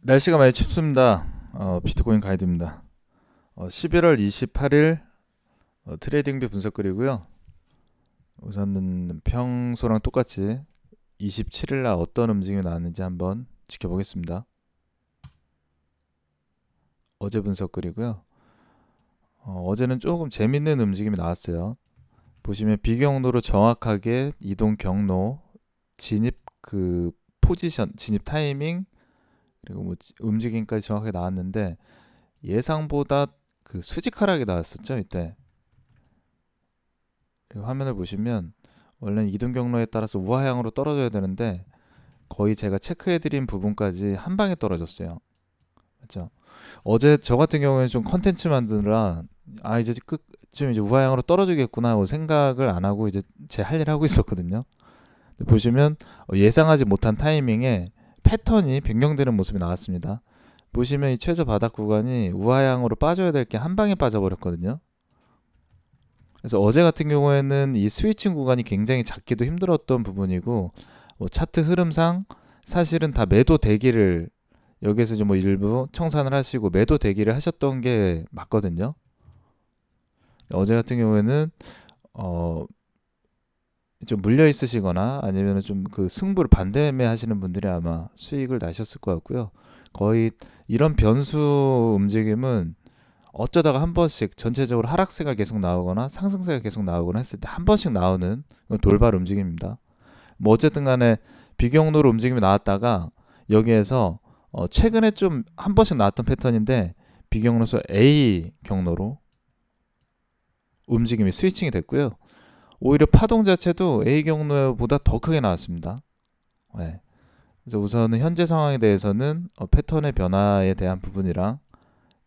날씨가 많이 춥습니다. 비트코인 가이드입니다. 11월 28일 트레이딩뷰 분석글이고요. 우선은 평소랑 똑같이 27일 날 어떤 움직임이 나왔는지 한번 지켜보겠습니다. 어제 분석글이고요. 어제는 조금 재밌는 움직임이 나왔어요. 보시면 비경로로 정확하게 이동 경로, 진입 포지션, 진입 타이밍, 그리고 뭐 움직임까지 정확하게 나왔는데 예상보다 수직 하락이 나왔었죠 이때. 화면을 보시면 원래는 이동 경로에 따라서 우하향으로 떨어져야 되는데 거의 제가 체크해드린 부분까지 한 방에 떨어졌어요. 맞죠? 어제 저 같은 경우에는 좀 컨텐츠 만드느라 이제 끝좀 이제 우하향으로 떨어지겠구나 하고 생각을 안 하고 이제 제 할 일 하고 있었거든요. 보시면 예상하지 못한 타이밍에 패턴이 변경되는 모습이 나왔습니다. 보시면 이 최저 바닥 구간이 우하향으로 빠져야 될 게 한 방에 빠져버렸거든요. 그래서 어제 같은 경우에는 이 스위칭 구간이 굉장히 잡기도 힘들었던 부분이고, 뭐 차트 흐름상 사실은 다 매도 대기를 여기에서 좀 뭐 일부 청산을 하시고 매도 대기를 하셨던 게 맞거든요. 어제 같은 경우에는 어, 좀 물려 있으시거나 아니면 좀 승부를 반대매 하시는 분들이 아마 수익을 나셨을 것 같고요. 거의 이런 변수 움직임은 어쩌다가 한 번씩 전체적으로 하락세가 계속 나오거나 상승세가 계속 나오거나 했을 때 한 번씩 나오는 돌발 움직임입니다. 뭐 어쨌든 간에 비경로로 움직임이 나왔다가 여기에서 최근에 좀 한 번씩 나왔던 패턴인데 비경로에서 A 경로로 움직임이 스위칭이 됐고요. 오히려 파동 자체도 A 경로보다 더 크게 나왔습니다. 네. 그래서 우선은 현재 상황에 대해서는 패턴의 변화에 대한 부분이랑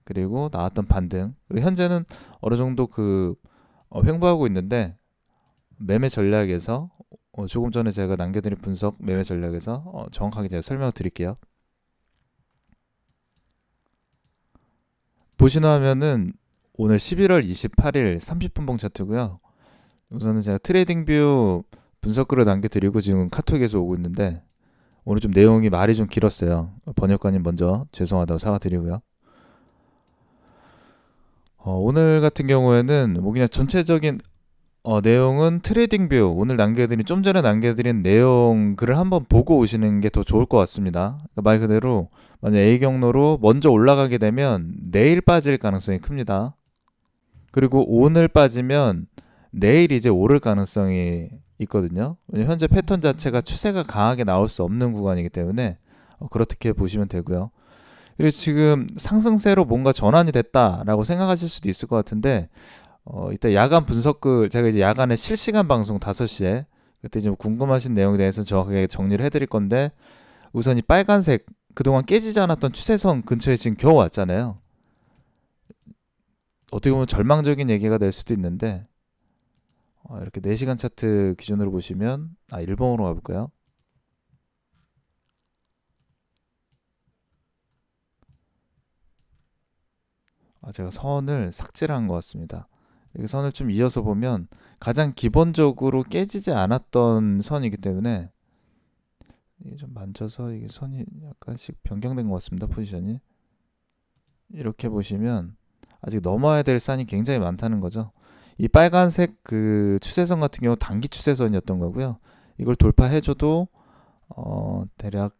그리고 나왔던 반등, 그리고 현재는 어느 정도 횡보하고 있는데 매매 전략에서 조금 전에 제가 남겨드린 분석 매매 전략에서 정확하게 제가 설명을 드릴게요. 보시나 하면은 오늘 11월 28일 30분봉 차트고요. 우선은 제가 트레이딩뷰 분석글을 남겨드리고 지금 카톡에서 오고 있는데 오늘 좀 내용이 말이 좀 길었어요. 번역가님 먼저 죄송하다고 사과드리고요. 오늘 같은 경우에는 뭐 그냥 전체적인 내용은 트레이딩뷰 오늘 남겨드린 좀 전에 남겨드린 내용 글을 한번 보고 오시는 게 더 좋을 것 같습니다. 그러니까 말 그대로 만약 A 경로로 먼저 올라가게 되면 내일 빠질 가능성이 큽니다. 그리고 오늘 빠지면 내일 이제 오를 가능성이 있거든요. 왜냐면 현재 패턴 자체가 추세가 강하게 나올 수 없는 구간이기 때문에 그렇게 보시면 되고요. 그리고 지금 상승세로 뭔가 전환이 됐다라고 생각하실 수도 있을 것 같은데 이따 야간 분석글 제가 이제 야간에 실시간 방송 5시에 그때 좀 궁금하신 내용에 대해서 정확하게 정리를 해드릴 건데 우선 이 빨간색 그동안 깨지지 않았던 추세선 근처에 지금 겨우 왔잖아요. 어떻게 보면 절망적인 얘기가 될 수도 있는데 이렇게 4시간 차트 기준으로 보시면 일봉으로 가볼까요? 제가 선을 삭제를 한 것 같습니다. 이 선을 좀 이어서 보면 가장 기본적으로 깨지지 않았던 선이기 때문에 이게 좀 만져서 이게 선이 약간씩 변경된 것 같습니다. 포지션이 이렇게 보시면 아직 넘어야 될 산이 굉장히 많다는 거죠. 이 빨간색 추세선 같은 경우 단기 추세선이었던 거고요. 이걸 돌파해줘도 대략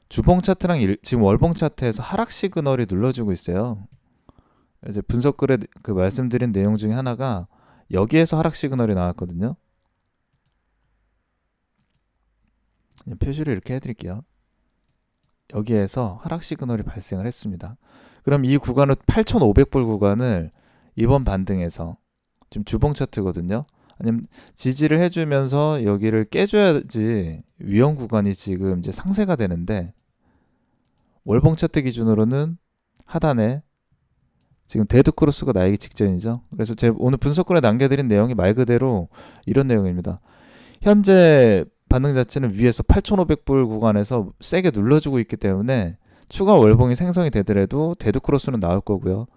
주봉 차트랑 지금 월봉 차트에서 하락 시그널이 눌러주고 있어요. 이제 분석글에 말씀드린 내용 중에 하나가 여기에서 하락 시그널이 나왔거든요. 표시를 이렇게 해드릴게요. 여기에서 하락 시그널이 발생을 했습니다. 그럼 이 구간을 8,500불 구간을 이번 반등에서 지금 주봉 차트거든요. 아니면 지지를 해주면서 여기를 깨줘야지 위험 구간이 지금 이제 상세가 되는데 월봉 차트 기준으로는 하단에 지금 데드 크로스가 나이기 직전이죠. 그래서 제가 오늘 분석글에 남겨드린 내용이 말 그대로 이런 내용입니다. 현재 반등 자체는 위에서 8,500불 구간에서 세게 눌러주고 있기 때문에 추가 월봉이 생성이 되더라도 데드 크로스는 나올 거고요.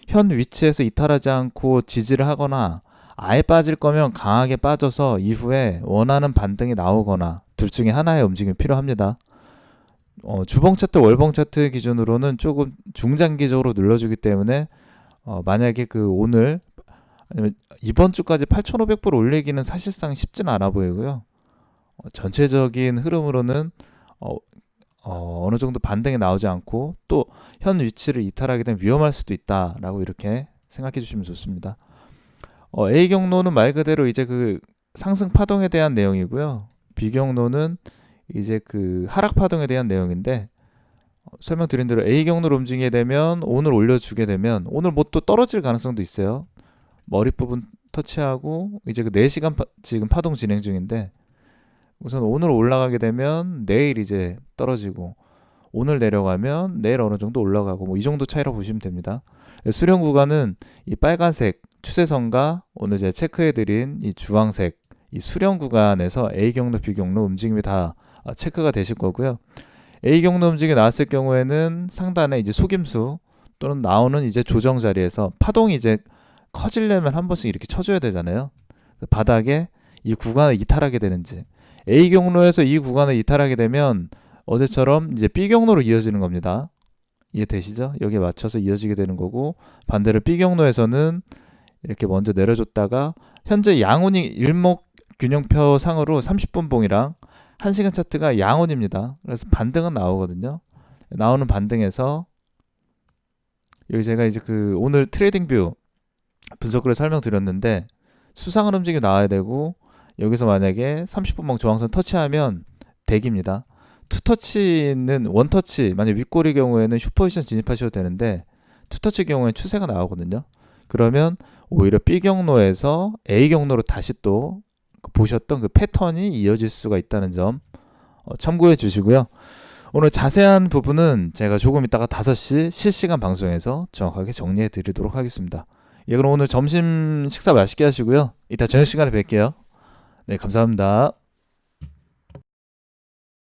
현 위치에서 이탈하지 않고 지지를 하거나 아예 빠질 거면 강하게 빠져서 이후에 원하는 반등이 나오거나 둘 중에 하나의 움직임이 필요합니다. 주봉 차트, 월봉 차트 기준으로는 조금 중장기적으로 눌러주기 때문에 만약에 그 오늘 아니면 이번 주까지 8,500불 올리기는 사실상 쉽지는 않아 보이고요. 전체적인 흐름으로는 어느 정도 반등이 나오지 않고 또 현 위치를 이탈하게 되면 위험할 수도 있다라고 이렇게 생각해 주시면 좋습니다. A 경로는 말 그대로 이제 그 상승 파동에 대한 내용이고요. B 경로는 이제 그 하락 파동에 대한 내용인데 설명드린 대로 A 경로로 움직이게 되면 오늘 올려주게 되면 오늘 뭐 또 떨어질 가능성도 있어요. 머리 부분 터치하고 이제 그 4시간 지금 파동 진행 중인데 우선 오늘 올라가게 되면 내일 이제 떨어지고 오늘 내려가면 내일 어느 정도 올라가고 뭐 이 정도 차이라고 보시면 됩니다. 수렴 구간은 이 빨간색 추세선과 오늘 제가 체크해드린 이 주황색 이 수렴 구간에서 A 경로, B 경로 움직임이 다 체크가 되실 거고요. A 경로 움직임이 나왔을 경우에는 상단에 이제 속임수 또는 나오는 이제 조정 자리에서 파동이 이제 커지려면 한 번씩 이렇게 쳐줘야 되잖아요. 바닥에 이 구간을 이탈하게 되는지 A 경로에서 이 구간을 이탈하게 되면 어제처럼 이제 B 경로로 이어지는 겁니다. 이해되시죠? 여기에 맞춰서 이어지게 되는 거고 반대로 B 경로에서는 이렇게 먼저 내려줬다가 현재 양운이 일목균형표 상으로 30분 봉이랑 1시간 차트가 양운입니다. 그래서 반등은 나오거든요. 나오는 반등에서 여기 제가 이제 그 오늘 트레이딩 뷰 분석을 설명드렸는데 수상한 움직임이 나와야 되고 여기서 만약에 30분 봉 저항선 터치하면 대기입니다. 투터치는 원터치 만약 윗골의 경우에는 슈퍼포지션 진입하셔도 되는데 투터치 경우에는 추세가 나오거든요. 그러면 오히려 B 경로에서 A 경로로 다시 또 보셨던 그 패턴이 이어질 수가 있다는 점 참고해 주시고요. 오늘 자세한 부분은 제가 조금 이따가 5시 실시간 방송에서 정확하게 정리해 드리도록 하겠습니다. 예, 그럼 오늘 점심 식사 맛있게 하시고요. 이따 저녁 시간에 뵐게요. 네, 감사합니다.